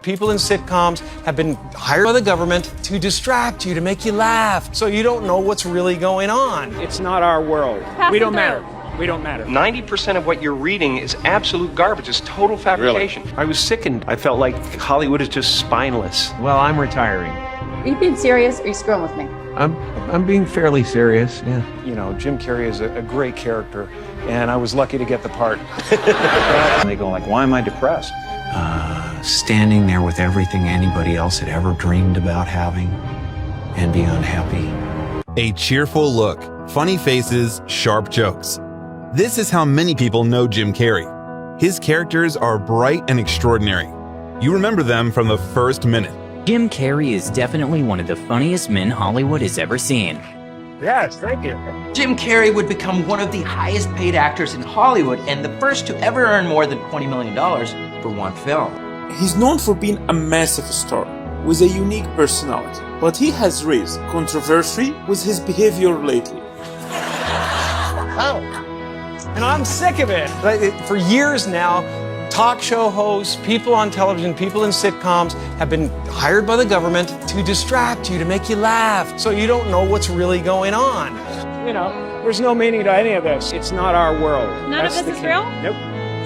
People in sitcoms have been hired by the government to distract you, to make you laugh, so you don't know what's really going on. It's not our world. We don't matter. We don't matter. 90% of what you're reading is absolute garbage. It's total fabrication. Really? I was sickened. I felt like Hollywood is just spineless. Well, I'm retiring. Are you being serious or are you screwing with me? I'm being fairly serious, yeah. You know, Jim Carrey is a great character, and I was lucky to get the part. And they go like, why am I depressed? Standing there with everything anybody else had ever dreamed about having and be unhappy. A cheerful look, funny faces, sharp jokes. This is how many people know Jim Carrey. His characters are bright and extraordinary. You remember them from the first minute. Jim Carrey is definitely one of the funniest men Hollywood has ever seen. Yes, thank you. Jim Carrey would become one of the highest paid actors in Hollywood and the first to ever earn more than $20 million for one film. He's known for being a massive star with a unique personality, but he has raised controversy with his behavior lately. Oh. And I'm sick of it. For years now, talk show hosts, people on television, people in sitcoms have been hired by the government to distract you, to make you laugh, so you don't know what's really going on. You know, there's no meaning to any of this. It's not our world. None of this is real? Nope.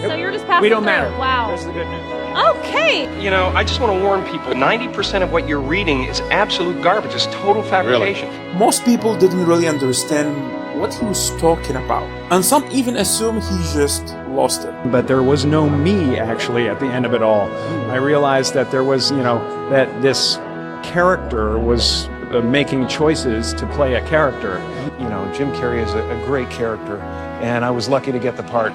So you're just passing We don't through. matter. Wow. That's the good news. Okay. You know, I just want to warn people, 90% of what you're reading is absolute garbage. It's total fabrication. Really? Most people didn't really understand what he was talking about, and some even assume he just lost it. But there was no me, actually, at the end of it all. I realized that there was, that this character was making choices to play a character. You know, Jim Carrey is a great character, and I was lucky to get the part.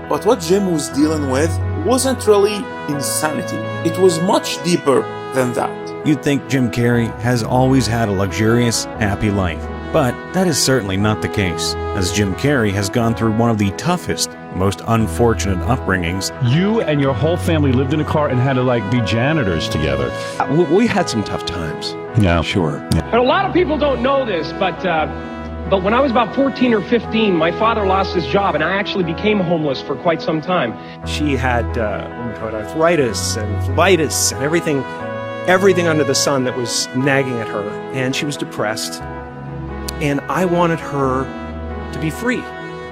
But what Jim was dealing with wasn't really insanity. It was much deeper than that. You'd think Jim Carrey has always had a luxurious, happy life. But that is certainly not the case, as Jim Carrey has gone through one of the toughest, most unfortunate upbringings. You and your whole family lived in a car and had to be janitors together. We had some tough times. Yeah, sure. And a lot of people don't know this, but when I was about 14 or 15, my father lost his job, and I actually became homeless for quite some time. She had arthritis and phlebitis and everything under the sun that was nagging at her, and she was depressed. And I wanted her to be free.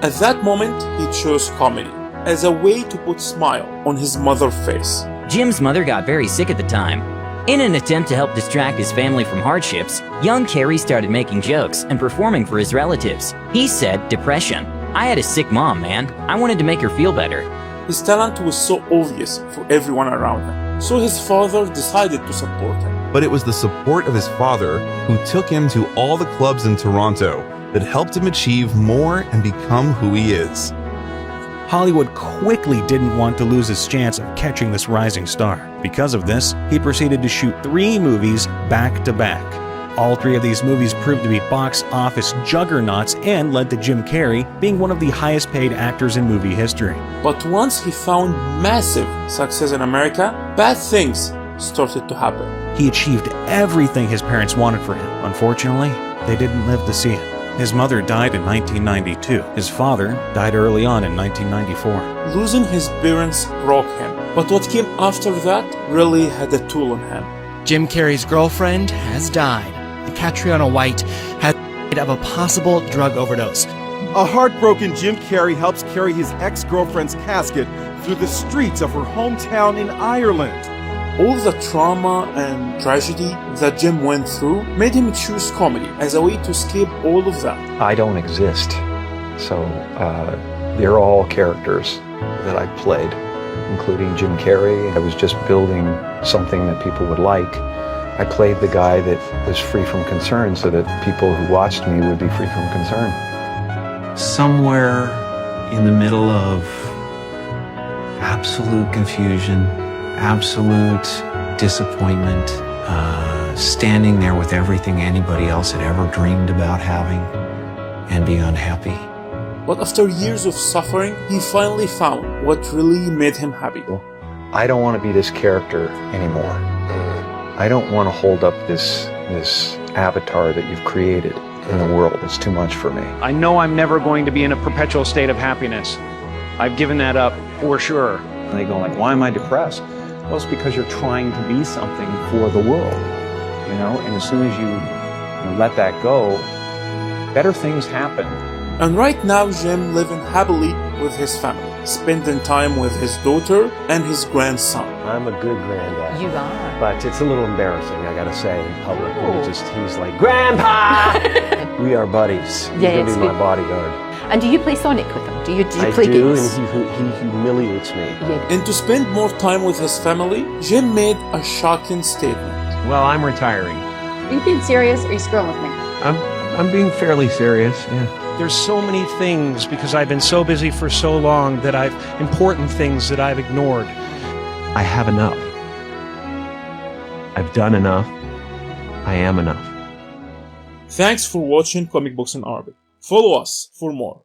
At that moment, he chose comedy as a way to put a smile on his mother's face. Jim's mother got very sick at the time. In an attempt to help distract his family from hardships, young Carrey started making jokes and performing for his relatives. He said, "Depression. I had a sick mom, man. I wanted to make her feel better." His talent was so obvious for everyone around him, so his father decided to support him. But it was the support of his father who took him to all the clubs in Toronto that helped him achieve more and become who he is. Hollywood quickly didn't want to lose his chance of catching this rising star. Because of this, he proceeded to shoot 3 movies back to back. All 3 of these movies proved to be box office juggernauts and led to Jim Carrey being one of the highest paid actors in movie history. But once he found massive success in America, bad things started to happen. He achieved everything his parents wanted for him. Unfortunately, they didn't live to see it. His mother died in 1992. His father died early on in 1994. Losing his parents broke him, but what came after that really had a toll on him. Jim Carrey's girlfriend has died. Catriona White had died of a possible drug overdose. A heartbroken Jim Carrey helps carry his ex-girlfriend's casket through the streets of her hometown in Ireland. All the trauma and tragedy that Jim went through made him choose comedy as a way to escape all of that. I don't exist, so they're all characters that I played, including Jim Carrey. I was just building something that people would like. I played the guy that was free from concern so that people who watched me would be free from concern. Somewhere in the middle of absolute confusion, absolute disappointment, standing there with everything anybody else had ever dreamed about having and be unhappy. But after years of suffering, he finally found what really made him happy. I don't want to be this character anymore. I don't want to hold up this avatar that you've created in the world. It's too much for me. I know I'm never going to be in a perpetual state of happiness. I've given that up for sure. And they go like, why am I depressed? Well, it's because you're trying to be something for the world, you know, and as soon as you let that go, better things happen. And right now, Jim living happily with his family, spending time with his daughter and his grandson. I'm a good granddad. You are. But it's a little embarrassing, I gotta say, in public. He's like, Grandpa! We are buddies. He's Yeah, gonna it's be my good. bodyguard. And do you play Sonic with him? Do you I play do, games? and he humiliates me. And to spend more time with his family, Jim made a shocking statement. Well, I'm retiring. Are you being serious or are you screwing with me? I'm being fairly serious, yeah. There's so many things because I've been so busy for so long that important things that I've ignored. I have enough. I've done enough. I am enough. Thanks for watching Comic Books in Arabic. Follow us for more.